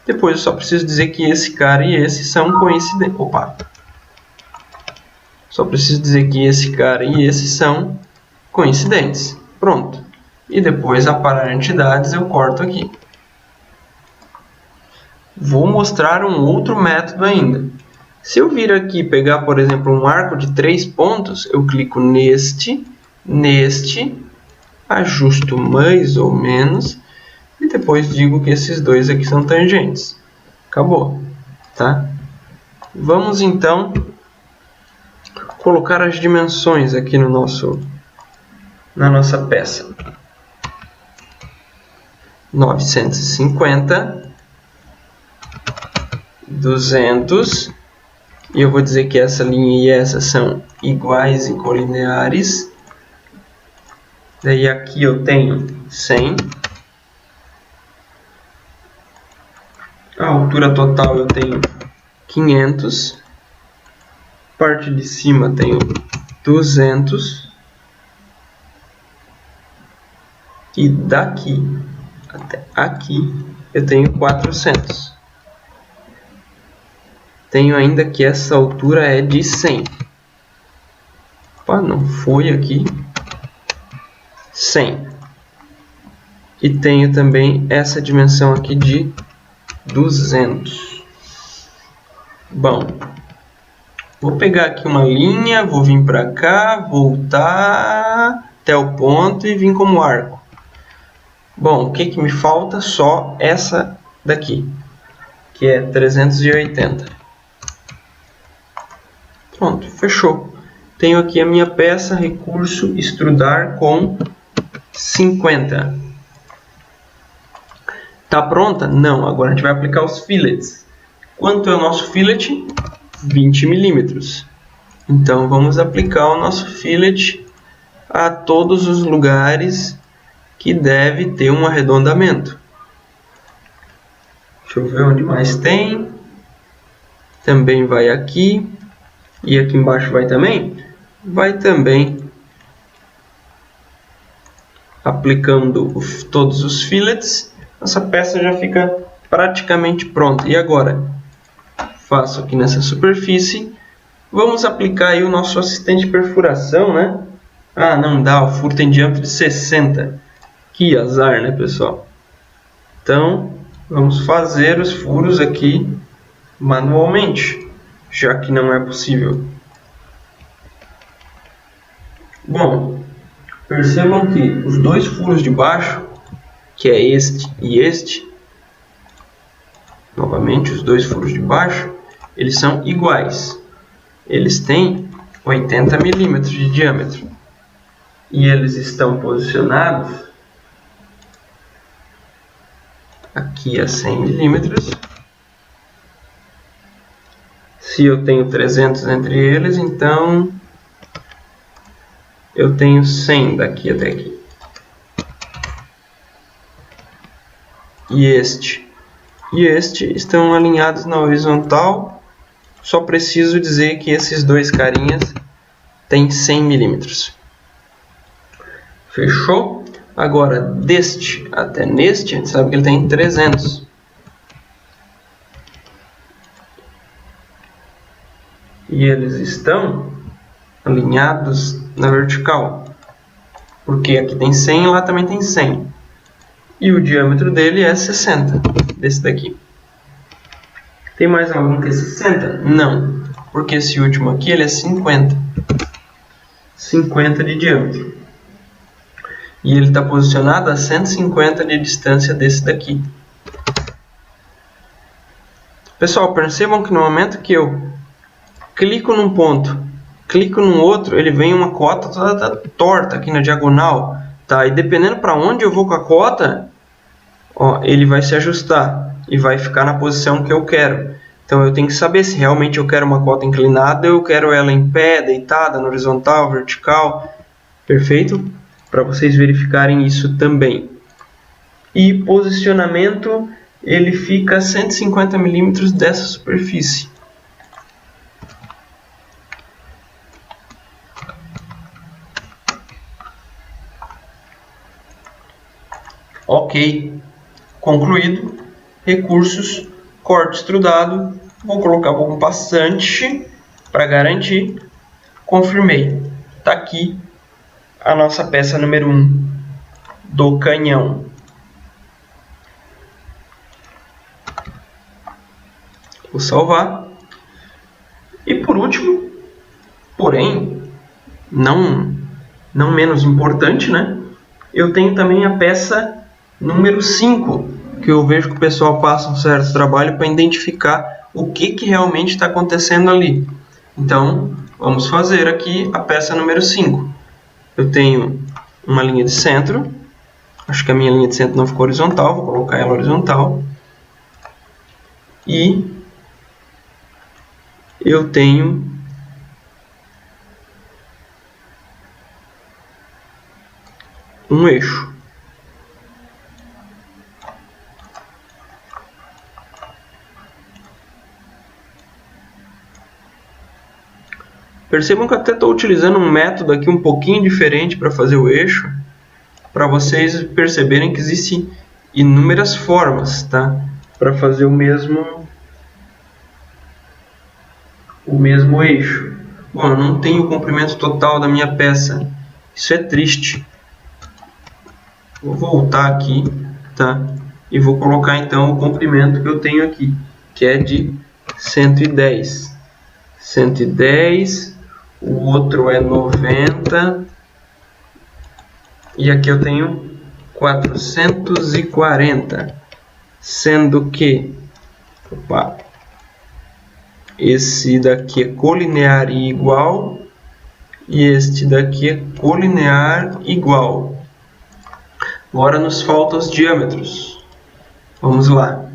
depois eu só preciso dizer que esse cara e esse são coincidentes. Só preciso dizer que esse cara e esse são coincidentes. Pronto. E depois aparar entidades eu corto aqui. Vou mostrar um outro método ainda. Se eu vir aqui e pegar, por exemplo, um arco de 3 pontos, eu clico neste, ajusto mais ou menos e depois digo que esses dois aqui são tangentes. Acabou, tá? Vamos então colocar as dimensões aqui na nossa peça. 950, 200, e eu vou dizer que essa linha e essa são iguais e colineares. Daí aqui eu tenho 100. A altura total eu tenho 500. Parte de cima tenho 200. E daqui até aqui eu tenho 400. Tenho ainda que essa altura é de 100. Opa, não foi aqui. 100. E tenho também essa dimensão aqui de 200. Bom, vou pegar aqui uma linha, vou vir para cá, voltar até o ponto e vir como arco. Bom, o que me falta? Só essa daqui, que é 380. Pronto, fechou. Tenho aqui a minha peça, recurso extrudar com 50. Tá pronta? Não, agora a gente vai aplicar os fillets. Quanto é o nosso fillet? 20 milímetros. Então vamos aplicar o nosso fillet a todos os lugares que deve ter um arredondamento. Deixa eu ver onde mais tem. Também vai aqui. E aqui embaixo vai também? Vai também. Aplicando todos os fillets, nossa peça já fica praticamente pronta. E agora? Faço aqui nessa superfície. Vamos aplicar aí o nosso assistente de perfuração, né? Ah, não dá, o furo tem diâmetro de 60. Que azar, né, pessoal? Então, vamos fazer os furos aqui manualmente, já que não é possível. Bom, percebam que os dois furos de baixo, que é este e este, novamente os dois furos de baixo, eles são iguais. Eles têm 80 milímetros de diâmetro. E eles estão posicionados aqui a 100 milímetros. Se eu tenho 300 entre eles, então eu tenho 100 daqui até aqui. E este estão alinhados na horizontal. Só preciso dizer que esses dois carinhas têm 100 milímetros. Fechou? Agora, deste até neste, a gente sabe que ele tem 300. E eles estão alinhados na vertical. Porque aqui tem 100 e lá também tem 100. E o diâmetro dele é 60, desse daqui. Tem mais algum que é 60? Não, porque esse último aqui ele é 50. 50 de diâmetro. E ele está posicionado a 150 de distância desse daqui. Pessoal, percebam que no momento que eu clico num ponto, clico num outro, ele vem uma cota toda torta aqui na diagonal. Tá? E dependendo para onde eu vou com a cota, ó, ele vai se ajustar e vai ficar na posição que eu quero. Então eu tenho que saber se realmente eu quero uma cota inclinada ou eu quero ela em pé, deitada, na horizontal, vertical. Perfeito? Para vocês verificarem isso também. E posicionamento, ele fica a 150 milímetros dessa superfície. Ok, concluído. Recursos, corte extrudado. Vou colocar um passante para garantir. Confirmei. Está aqui a nossa peça número 1 do canhão. Vou salvar. E por último, porém, não menos importante, né? Eu tenho também a peça número 5, que eu vejo que o pessoal passa um certo trabalho para identificar o que realmente está acontecendo ali. Então, vamos fazer aqui a peça número 5. Eu tenho uma linha de centro. Acho que a minha linha de centro não ficou horizontal, vou colocar ela horizontal. E eu tenho um eixo. Percebam que eu até estou utilizando um método aqui um pouquinho diferente para fazer o eixo, para vocês perceberem que existem inúmeras formas, tá? Para fazer o mesmo eixo. Bom, eu não tenho o comprimento total da minha peça. Isso é triste. Vou voltar aqui, tá? E vou colocar então o comprimento que eu tenho aqui, que é de 110. 110, o outro é 90. E aqui eu tenho 440. Sendo que esse daqui é colinear e igual, e este daqui é colinear igual. Agora nos faltam os diâmetros. Vamos lá.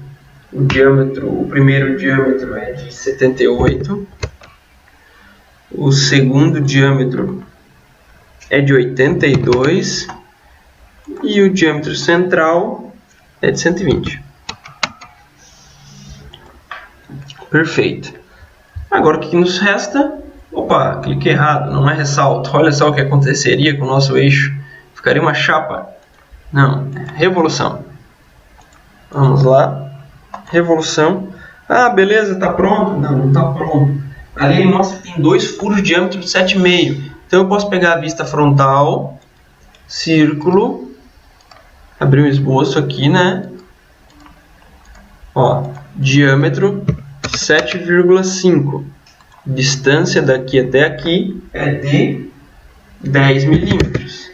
O primeiro diâmetro é de 78. O segundo diâmetro é de 82. E o diâmetro central é de 120. Perfeito. Agora o que nos resta? Opa, cliquei errado, não é ressalto. Olha só o que aconteceria com o nosso eixo. Ficaria uma chapa. Não, revolução. Vamos lá. Revolução. Ah, beleza, está pronto. Não, não está pronto. Ali ele mostra que tem 2 furos de diâmetro de 7,5. Então eu posso pegar a vista frontal, círculo, abrir um esboço aqui, né? Ó, diâmetro 7,5. Distância daqui até aqui é de 10 milímetros.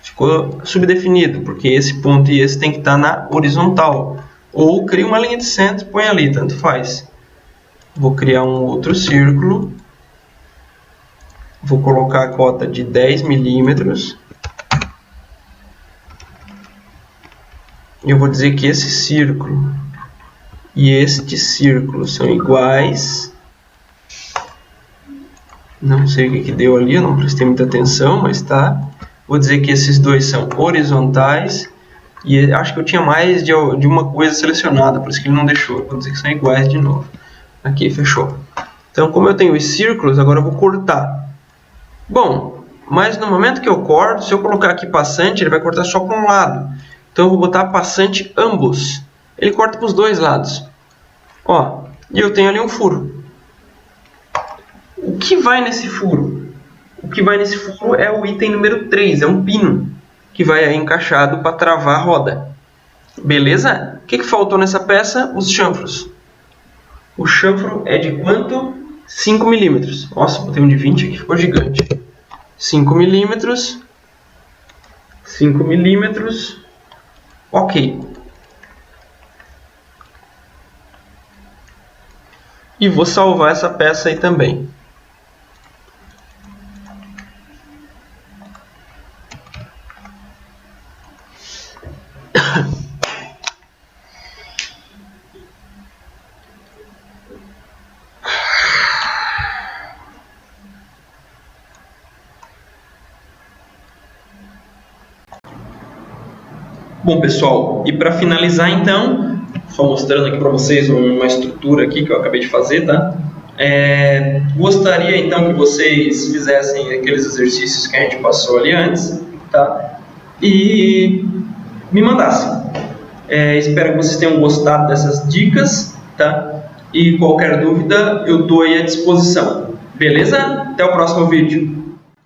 Ficou subdefinido, porque esse ponto e esse tem que estar na horizontal. Ou cria uma linha de centro e põe ali, tanto faz. Vou criar um outro círculo. Vou colocar a cota de 10 milímetros. Eu vou dizer que esse círculo e este círculo são iguais. Não sei o que deu ali, eu não prestei muita atenção, mas tá. Vou dizer que esses dois são horizontais. E acho que eu tinha mais de uma coisa selecionada, por isso que ele não deixou. Vou dizer que são iguais de novo. Aqui, fechou. Então, como eu tenho os círculos, agora eu vou cortar. Bom, mas no momento que eu corto, se eu colocar aqui passante, ele vai cortar só para um lado. Então, eu vou botar passante ambos. Ele corta para os dois lados. Ó, e eu tenho ali um furo. O que vai nesse furo? O que vai nesse furo é o item número 3, é um pino, que vai aí encaixado para travar a roda. Beleza? O que faltou nessa peça? Os chanfros. O chanfro é de quanto? 5 milímetros. Nossa, botei um de 20 aqui, ficou gigante. 5 milímetros. 5 milímetros. Ok. E vou salvar essa peça aí também. Bom, pessoal, e para finalizar então, só mostrando aqui para vocês uma estrutura aqui que eu acabei de fazer, tá? Gostaria então que vocês fizessem aqueles exercícios que a gente passou ali antes, tá? E me mandassem. Espero que vocês tenham gostado dessas dicas, tá? E qualquer dúvida eu estou aí à disposição. Beleza? Até o próximo vídeo.